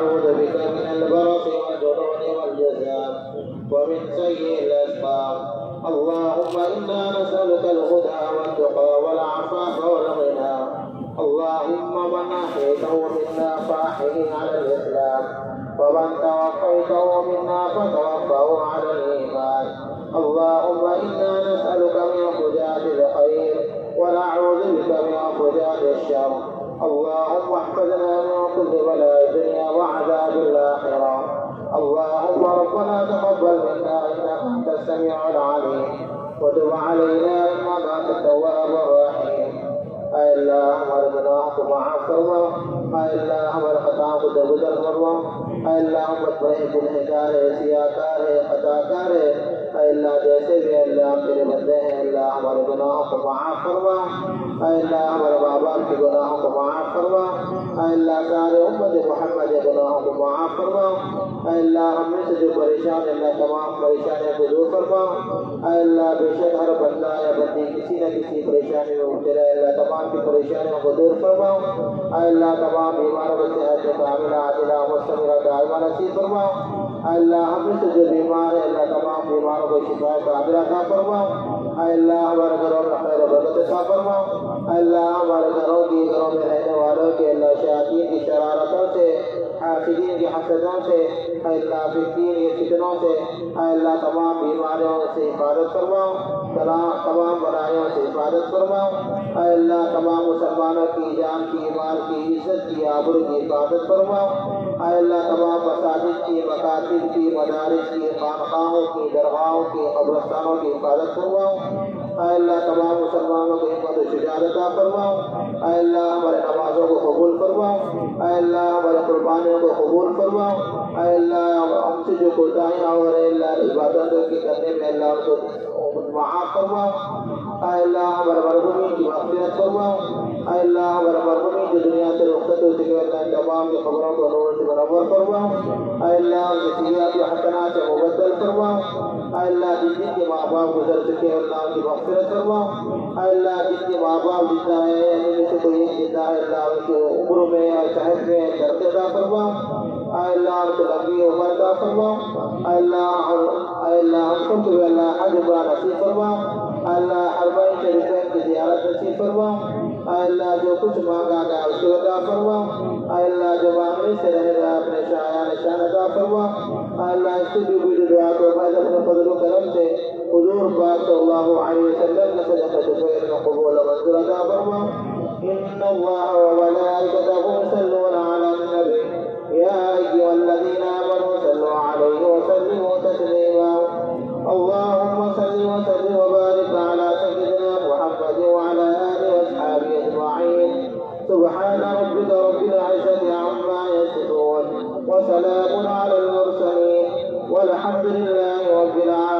ونعوذ بك من البرص والجنون والجذام ومن سيء الأسقام. اللهم إنا نسألك الهدى والتقى والعفاف والغنى. اللهم من أحييته منا فأحيه على الإسلام ومن توفيته منا فتوفه على الإيمان. اللهم إنا نسألك من فجاءة الخير ونعوذ بك من فجاءة الشر. اللهم احفظنا من كل بلاء الدنيا وعذاب الآخرة. اللهم ربنا تقبل منا إنك أنت السميع العليم وتب علينا إنك أنت التواب الرحيم. اے اللہ ہمارے گناہوں کو معاف فرما. اے اللہ ہمارے خطاؤں کو درگزر فرما. اے اللہ ہم بڑے گنہگار ہیں, سیاہکار ہیں, خطاکار ہیں. اے اللہ جیسے بھی اللہ تیرے بندے ہیں, اللہ ہمارے گناہوں کو معاف فرما. اے اللہ ہمارے ماں باپ کے گناہوں کو معاف فرما. اے اللہ سارے امت محمد کے گناہوں کو معاف فرما. اے اللہ ہم میں سے جو پریشان ہے اللہ تمام پریشانیوں کو دور فرما. اے اللہ بے شک ہر بندہ یا بندی کسی نہ کسی پریشانی میں مبتلا ہے, اللہ تمام کی پریشانیوں کو دور فرما. اے اللہ تمام بیماروں کو صحت کاملہ عاجلہ مستمرہ دائمہ نصیب فرما. اے اللہ ہم میں سے جو بیمار ہے اللہ تمام بیماروں کو شفا کاملہ عطا فرما. اے اللہ ہمارے گھروں میں خیر و برکت عطا فرما. اے اللہ ہمارے گھروں میں رہنے والوں کے اللہ شیاطین کی شرارتوں سے, حاسدین کی حسدوں سے, اے اللہ فتنین کی فتنوں سے, اے اللہ تمام بیماریوں سے حفاظت فرما. تمام برائیوں سے حفاظت فرما. اے اللہ تمام مسلمانوں کی جان کی, مال کی, عزت کی, آبرو کی حفاظت فرما. اے اللہ تمام مساجد کی, مکاتب کی, مدارس کی, خانقاہوں کی, درگاہوں کی, قبرستانوں کی حفاظت فرما. اے اللہ تمام مسلمانوں کو ہمت و شجاعت عطا فرما. اے اللہ ہمارے نمازوں کو قبول فرما. اے اللہ ہمارے قربانیوں کو قبول فرما. اے اللہ ہم سے جو کوتاہیاں ہو رہے اللہ عبادتوں کی کرنے میں اللہ ان کو معاف فرما. اے اللہ ہمارے مرحومین کی مغفرت فرما. اے اللہ ہمارے مرحومین جو دنیا سے رخصت ہو چکے اللہ تمام کی خبروں کو نور سے منور فرما. اے اللہ ان کی سیئات و حسنات سے مبدل فرما. اے اللہ جن کے ماں باپ گزر چکے اللہ ان کی مغفرت فرما. اے اللہ جن کے ماں باپ زندہ ہے ان میں سے کوئی زندہ ہے اللہ ان کی عمر میں اور صحت میں درد عطا فرما. اے اللہ ان کو لمبی عمر عطا فرما. اے اللہ ہم سب کو اللہ حج عمرہ نصیب فرما. اے اللہ حرمین شریفین کی زیارت نصیب فرما. اے اللہ جو کچھ مانگا گیا اس کو عطا فرما. اے اللہ جو مانگنے سے رہے گا اپنے شایان شان عطا فرما. اے اللہ اس سے بھی دعا کو بعد اپنے فضل و کرم سے حضور پاک صلی اللہ علیہ وسلم نے صدقہ خیر میں قبول و منظور عطا فرما. ان اللہ وملائکتہ یصلون علی النبی یا ایھا الذین آمنوا صلوا علیہ وسلموا تسلیما. اللهم صل وسلم وبارك على سيدنا محمد وعلى آله وأصحابه أجمعين. سبحان ربك رب العزة عما يصفون وسلام على المرسلين والحمد لله رب العالمين.